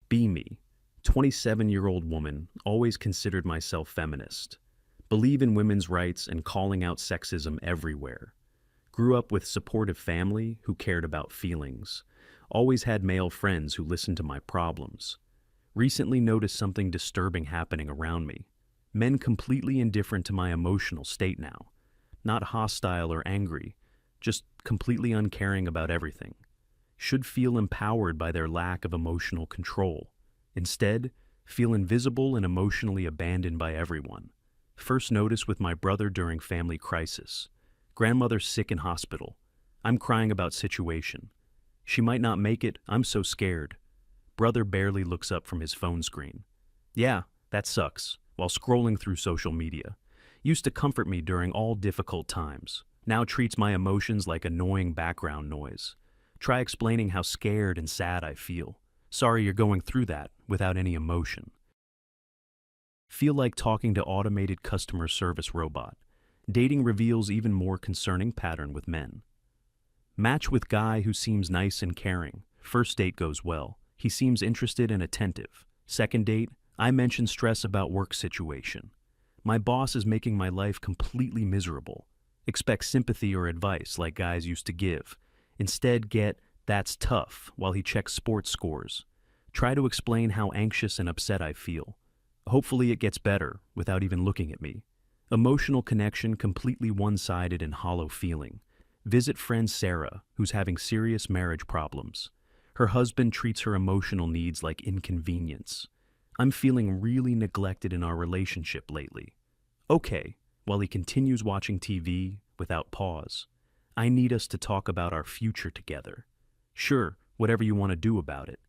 Be me. 27-year-old woman, always considered myself feminist. Believe in women's rights and calling out sexism everywhere. Grew up with supportive family who cared about feelings. Always had male friends who listened to my problems. Recently noticed something disturbing happening around me. Men completely indifferent to my emotional state now. Not hostile or angry, just completely uncaring about everything. Should feel empowered by their lack of emotional control. Instead, feel invisible and emotionally abandoned by everyone. First notice with my brother during family crisis. Grandmother sick in hospital. I'm crying about situation. She might not make it, I'm so scared. Brother barely looks up from his phone screen. Yeah, that sucks, while scrolling through social media. Used to comfort me during all difficult times. Now treats my emotions like annoying background noise. Try explaining how scared and sad I feel. Sorry you're going through that without any emotion. Feel like talking to automated customer service robot. Dating reveals even more concerning pattern with men. Match with guy who seems nice and caring. First date goes well. He seems interested and attentive. Second date, I mention stress about work situation. My boss is making my life completely miserable. Expect sympathy or advice like guys used to give. Instead get, that's tough, while he checks sports scores. Try to explain how anxious and upset I feel. Hopefully it gets better without even looking at me. Emotional connection completely one-sided and hollow feeling. Visit friend Sarah, who's having serious marriage problems. Her husband treats her emotional needs like inconvenience. I'm feeling really neglected in our relationship lately. Okay, while he continues watching TV without pause. I need us to talk about our future together. Sure, whatever you want to do about it.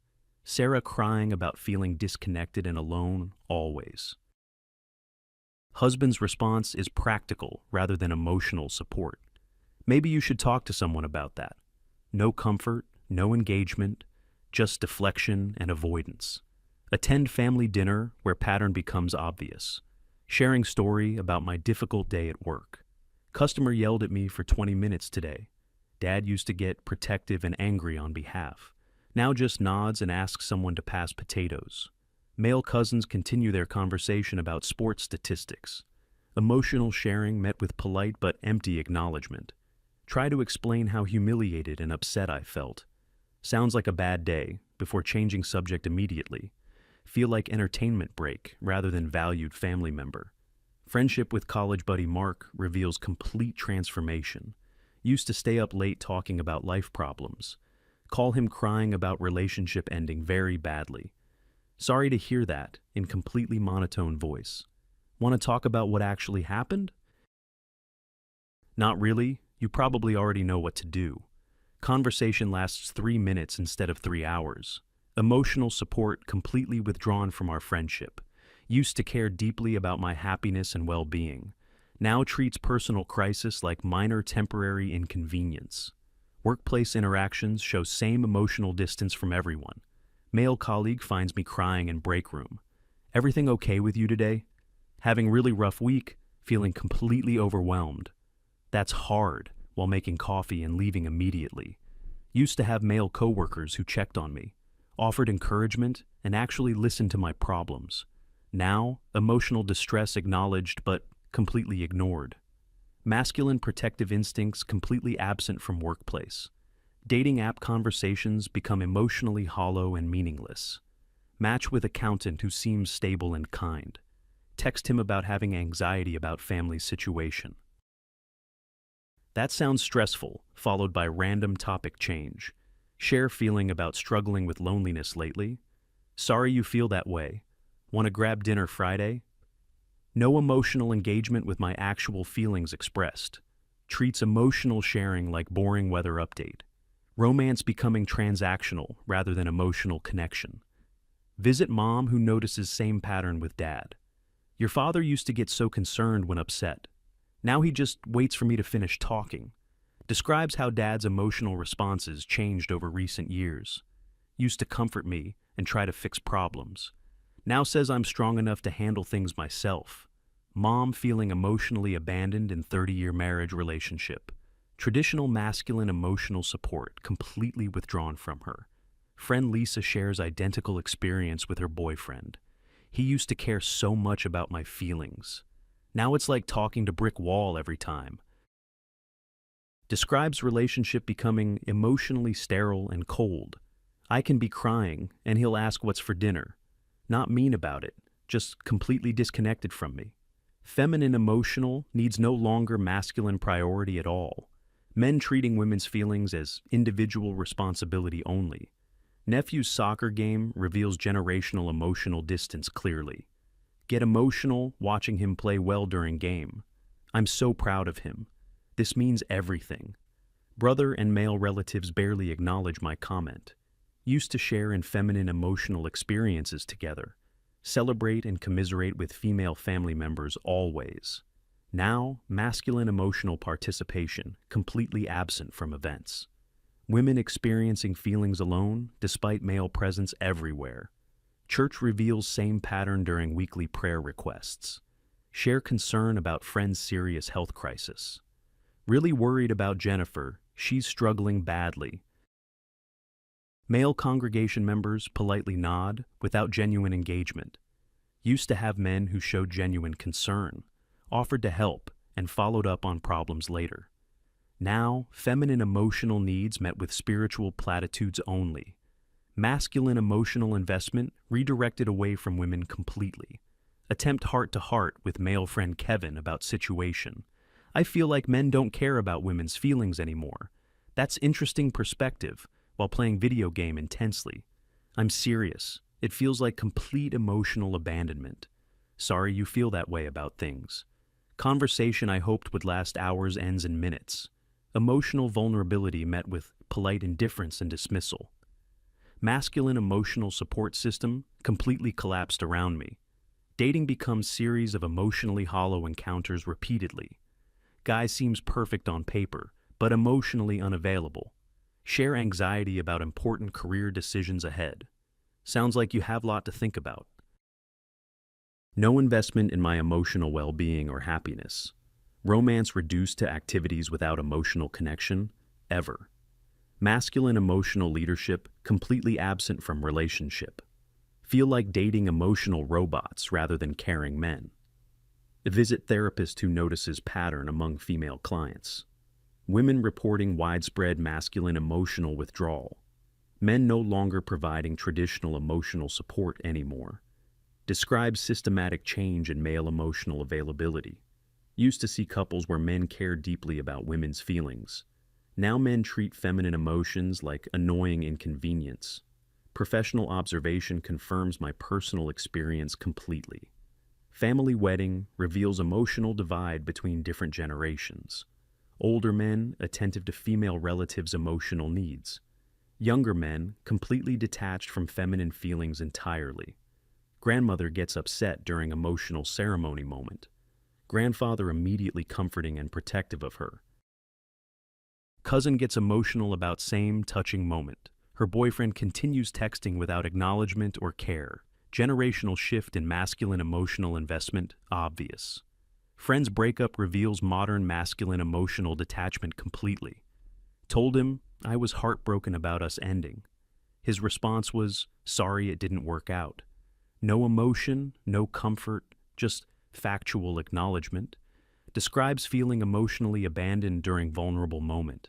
Sarah crying about feeling disconnected and alone, always. Husband's response is practical rather than emotional support. Maybe you should talk to someone about that. No comfort, no engagement, just deflection and avoidance. Attend family dinner where pattern becomes obvious. Sharing story about my difficult day at work. Customer yelled at me for 20 minutes today. Dad used to get protective and angry on behalf. Now just nods and asks someone to pass potatoes. Male cousins continue their conversation about sports statistics. Emotional sharing met with polite but empty acknowledgement. Try to explain how humiliated and upset I felt. Sounds like a bad day, before changing subject immediately. Feel like entertainment break rather than valued family member. Friendship with college buddy Mark reveals complete transformation. Used to stay up late talking about life problems. Call him crying about relationship ending very badly. Sorry to hear that, in completely monotone voice. Want to talk about what actually happened? Not really, you probably already know what to do. Conversation lasts 3 minutes instead of 3 hours. Emotional support completely withdrawn from our friendship. Used to care deeply about my happiness and well-being. Now treats personal crisis like minor temporary inconvenience. Workplace interactions show same emotional distance from everyone. Male colleague finds me crying in break room. Everything okay with you today? Having really rough week, feeling completely overwhelmed. That's hard, while making coffee and leaving immediately. Used to have male coworkers who checked on me, offered encouragement, and actually listened to my problems. Now, emotional distress acknowledged but completely ignored. Masculine protective instincts completely absent from workplace. Dating app conversations become emotionally hollow and meaningless. Match with accountant who seems stable and kind. Text him about having anxiety about family situation. That sounds stressful, followed by random topic change. Share feeling about struggling with loneliness lately. Sorry you feel that way. Want to grab dinner Friday? No emotional engagement with my actual feelings expressed. Treats emotional sharing like boring weather update. Romance becoming transactional rather than emotional connection. Visit mom who notices same pattern with dad. Your father used to get so concerned when upset. Now he just waits for me to finish talking. Describes how dad's emotional responses changed over recent years. Used to comfort me and try to fix problems. Now says I'm strong enough to handle things myself. Mom feeling emotionally abandoned in 30-year marriage relationship. Traditional masculine emotional support completely withdrawn from her. Friend Lisa shares identical experience with her boyfriend. He used to care so much about my feelings. Now it's like talking to brick wall every time. Describes relationship becoming emotionally sterile and cold. I can be crying, and he'll ask what's for dinner. Not mean about it, just completely disconnected from me. Feminine emotional needs no longer masculine priority at all. Men treating women's feelings as individual responsibility only. Nephew's soccer game reveals generational emotional distance clearly. Get emotional watching him play well during game. I'm so proud of him. This means everything. Brother and male relatives barely acknowledge my comment. Used to share in feminine emotional experiences together. Celebrate and commiserate with female family members always. Now, masculine emotional participation, completely absent from events. Women experiencing feelings alone, despite male presence everywhere. Church reveals same pattern during weekly prayer requests. Share concern about friend's serious health crisis. Really worried about Jennifer, she's struggling badly. Male congregation members politely nod without genuine engagement. Used to have men who showed genuine concern, offered to help, and followed up on problems later. Now, feminine emotional needs met with spiritual platitudes only. Masculine emotional investment redirected away from women completely. Attempt heart-to-heart with male friend Kevin about situation. I feel like men don't care about women's feelings anymore. That's interesting perspective, while playing video game intensely. I'm serious. It feels like complete emotional abandonment. Sorry you feel that way about things. Conversation I hoped would last hours ends in minutes. Emotional vulnerability met with polite indifference and dismissal. Masculine emotional support system completely collapsed around me. Dating becomes series of emotionally hollow encounters repeatedly. Guy seems perfect on paper, but emotionally unavailable. Share anxiety about important career decisions ahead. Sounds like you have a lot to think about. No investment in my emotional well-being or happiness. Romance reduced to activities without emotional connection, ever. Masculine emotional leadership completely absent from relationship. Feel like dating emotional robots rather than caring men. Visit therapist who notices pattern among female clients. Women reporting widespread masculine emotional withdrawal. Men no longer providing traditional emotional support anymore. Describes systematic change in male emotional availability. Used to see couples where men cared deeply about women's feelings. Now men treat feminine emotions like annoying inconvenience. Professional observation confirms my personal experience completely. Family wedding reveals emotional divide between different generations. Older men attentive to female relatives' emotional needs. Younger men completely detached from feminine feelings entirely. Grandmother gets upset during emotional ceremony moment. Grandfather immediately comforting and protective of her. Cousin gets emotional about same touching moment. Her boyfriend continues texting without acknowledgement or care. Generational shift in masculine emotional investment obvious. Friend's breakup reveals modern masculine emotional detachment completely. Told him I was heartbroken about us ending. His response was, sorry it didn't work out. No emotion, no comfort, just factual acknowledgement. Describes feeling emotionally abandoned during vulnerable moment.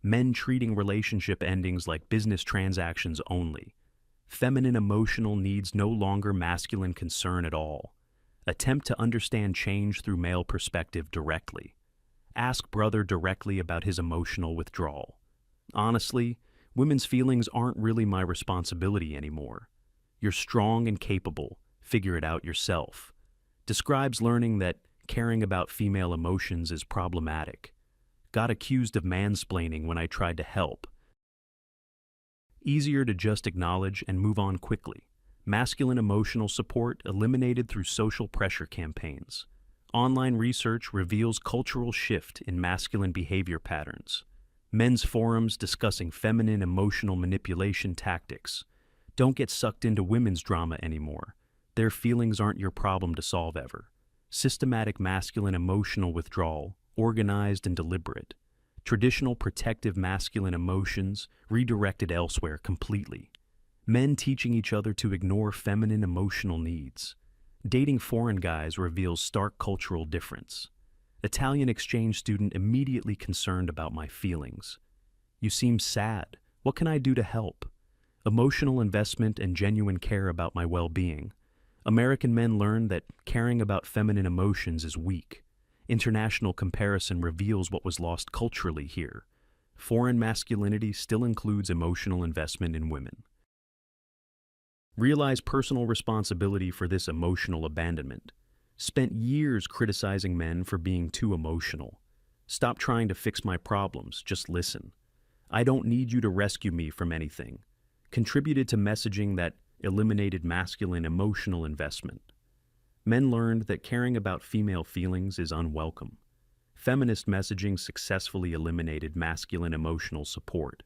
Men treating relationship endings like business transactions only. Feminine emotional needs no longer masculine concern at all. Attempt to understand change through male perspective directly. Ask brother directly about his emotional withdrawal. Honestly, women's feelings aren't really my responsibility anymore. You're strong and capable. Figure it out yourself. Describes learning that caring about female emotions is problematic. Got accused of mansplaining when I tried to help. Easier to just acknowledge and move on quickly. Masculine emotional support eliminated through social pressure campaigns. Online research reveals cultural shift in masculine behavior patterns. Men's forums discussing feminine emotional manipulation tactics. Don't get sucked into women's drama anymore. Their feelings aren't your problem to solve ever. Systematic masculine emotional withdrawal, organized and deliberate. Traditional protective masculine emotions redirected elsewhere completely. Men teaching each other to ignore feminine emotional needs. Dating foreign guys reveals stark cultural difference. Italian exchange student immediately concerned about my feelings. You seem sad. What can I do to help? Emotional investment and genuine care about my well-being. American men learn that caring about feminine emotions is weak. International comparison reveals what was lost culturally here. Foreign masculinity still includes emotional investment in women. Realize personal responsibility for this emotional abandonment. Spent years criticizing men for being too emotional. Stop trying to fix my problems, just listen. I don't need you to rescue me from anything. Contributed to messaging that eliminated masculine emotional investment. Men learned that caring about female feelings is unwelcome. Feminist messaging successfully eliminated masculine emotional support.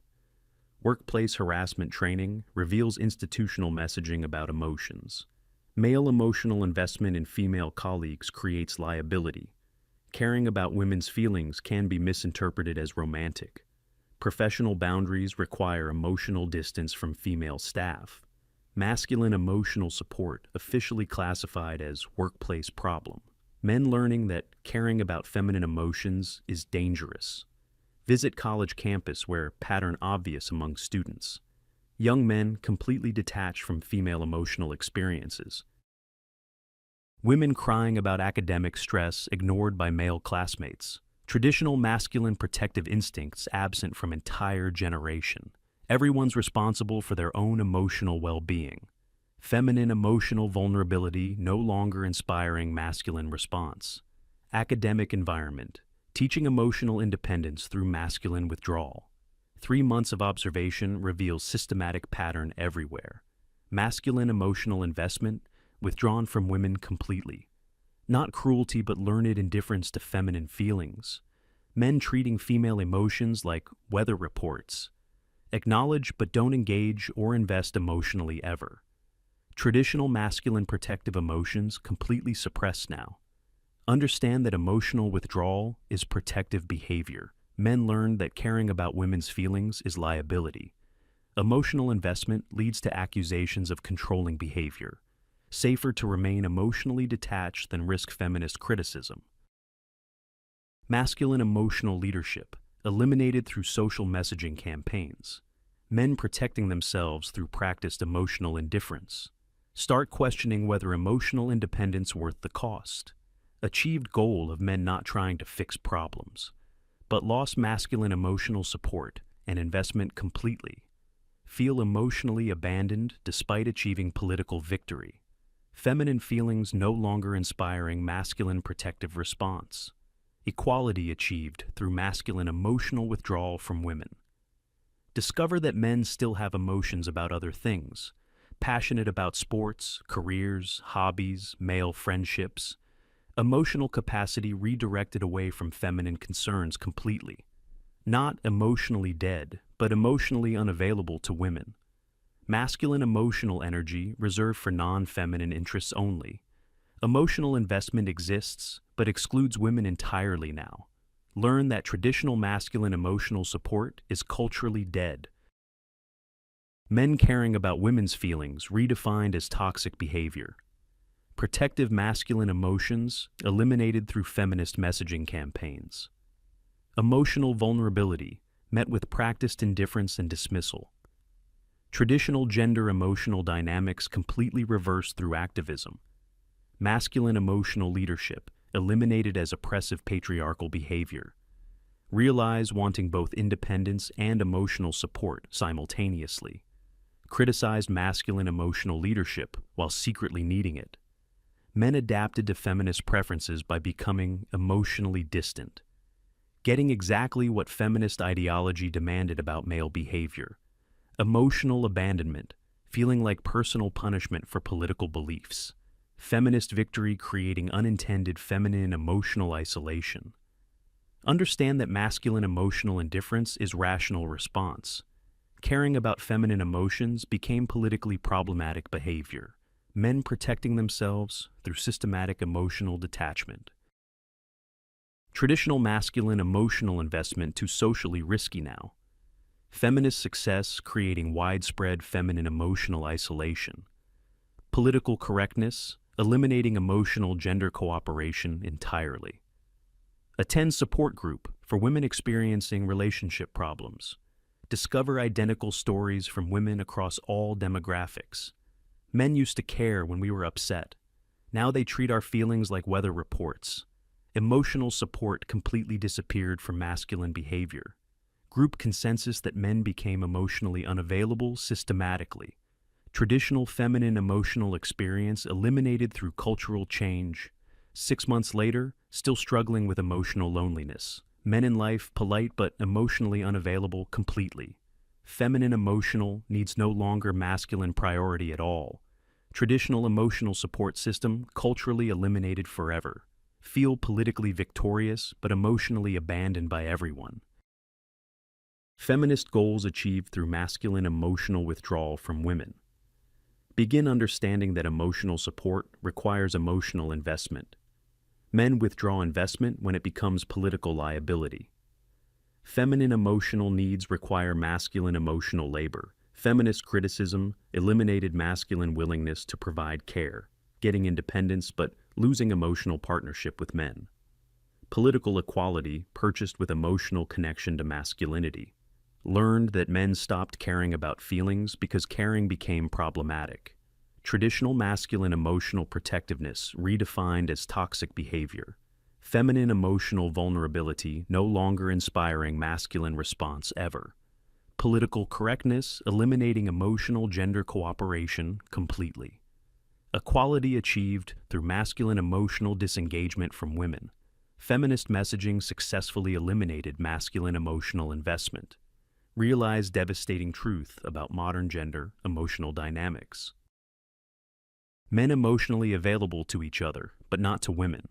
Workplace harassment training reveals institutional messaging about emotions. Male emotional investment in female colleagues creates liability. Caring about women's feelings can be misinterpreted as romantic. Professional boundaries require emotional distance from female staff. Masculine emotional support officially classified as workplace problem. Men learning that caring about feminine emotions is dangerous. Visit college campus where pattern obvious among students. Young men completely detached from female emotional experiences. Women crying about academic stress ignored by male classmates. Traditional masculine protective instincts absent from entire generation. Everyone's responsible for their own emotional well-being. Feminine emotional vulnerability no longer inspiring masculine response. Academic environment. Teaching emotional independence through masculine withdrawal. 3 months of observation reveals systematic pattern everywhere. Masculine emotional investment withdrawn from women completely. Not cruelty but learned indifference to feminine feelings. Men treating female emotions like weather reports. Acknowledge but don't engage or invest emotionally ever. Traditional masculine protective emotions completely suppressed now. Understand that emotional withdrawal is protective behavior. Men learn that caring about women's feelings is liability. Emotional investment leads to accusations of controlling behavior. Safer to remain emotionally detached than risk feminist criticism. Masculine emotional leadership, eliminated through social messaging campaigns. Men protecting themselves through practiced emotional indifference. Start questioning whether emotional independence worth the cost. Achieved goal of men not trying to fix problems, but lost masculine emotional support and investment completely. Feel emotionally abandoned despite achieving political victory. Feminine feelings no longer inspiring masculine protective response. Equality achieved through masculine emotional withdrawal from women. Discover that men still have emotions about other things, passionate about sports, careers, hobbies, male friendships. Emotional capacity redirected away from feminine concerns completely. Not emotionally dead, but emotionally unavailable to women. Masculine emotional energy reserved for non-feminine interests only. Emotional investment exists, but excludes women entirely now. Learn that traditional masculine emotional support is culturally dead. Men caring about women's feelings redefined as toxic behavior. Protective masculine emotions eliminated through feminist messaging campaigns. Emotional vulnerability met with practiced indifference and dismissal. Traditional gender emotional dynamics completely reversed through activism. Masculine emotional leadership eliminated as oppressive patriarchal behavior. Realize wanting both independence and emotional support simultaneously. Criticized masculine emotional leadership while secretly needing it. Men adapted to feminist preferences by becoming emotionally distant. Getting exactly what feminist ideology demanded about male behavior. Emotional abandonment, feeling like personal punishment for political beliefs. Feminist victory creating unintended feminine emotional isolation. Understand that masculine emotional indifference is rational response. Caring about feminine emotions became politically problematic behavior. Men protecting themselves through systematic emotional detachment. Traditional masculine emotional investment too socially risky now. Feminist success creating widespread feminine emotional isolation. Political correctness eliminating emotional gender cooperation entirely. Attend support group for women experiencing relationship problems. Discover identical stories from women across all demographics. Men used to care when we were upset. Now they treat our feelings like weather reports. Emotional support completely disappeared from masculine behavior. Group consensus that men became emotionally unavailable systematically. Traditional feminine emotional experience eliminated through cultural change. 6 months later, still struggling with emotional loneliness. Men in life polite but emotionally unavailable completely. Feminine emotional needs no longer masculine priority at all. Traditional emotional support system culturally eliminated forever. Feel politically victorious but emotionally abandoned by everyone. Feminist goals achieved through masculine emotional withdrawal from women. Begin understanding that emotional support requires emotional investment. Men withdraw investment when it becomes political liability. Feminine emotional needs require masculine emotional labor. Feminist criticism eliminated masculine willingness to provide care, getting independence but losing emotional partnership with men. Political equality purchased with emotional connection to masculinity. Learned that men stopped caring about feelings because caring became problematic. Traditional masculine emotional protectiveness redefined as toxic behavior. Feminine emotional vulnerability no longer inspiring masculine response ever. Political correctness eliminating emotional gender cooperation completely. Equality achieved through masculine emotional disengagement from women. Feminist messaging successfully eliminated masculine emotional investment. Realize devastating truth about modern gender emotional dynamics. Men emotionally available to each other, but not to women.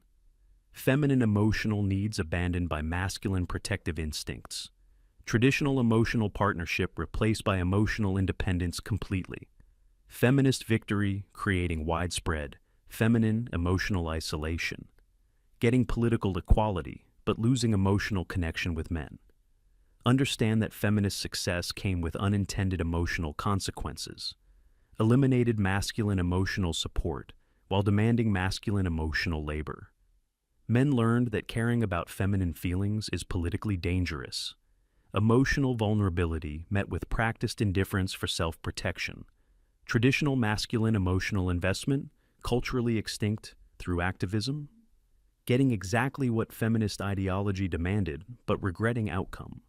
Feminine emotional needs abandoned by masculine protective instincts. Traditional emotional partnership replaced by emotional independence completely. Feminist victory creating widespread, feminine emotional isolation. Getting political equality, but losing emotional connection with men. Understand that feminist success came with unintended emotional consequences. Eliminated masculine emotional support while demanding masculine emotional labor. Men learned that caring about feminine feelings is politically dangerous. Emotional vulnerability met with practiced indifference for self-protection. Traditional masculine emotional investment, culturally extinct through activism. Getting exactly what feminist ideology demanded, but regretting outcome.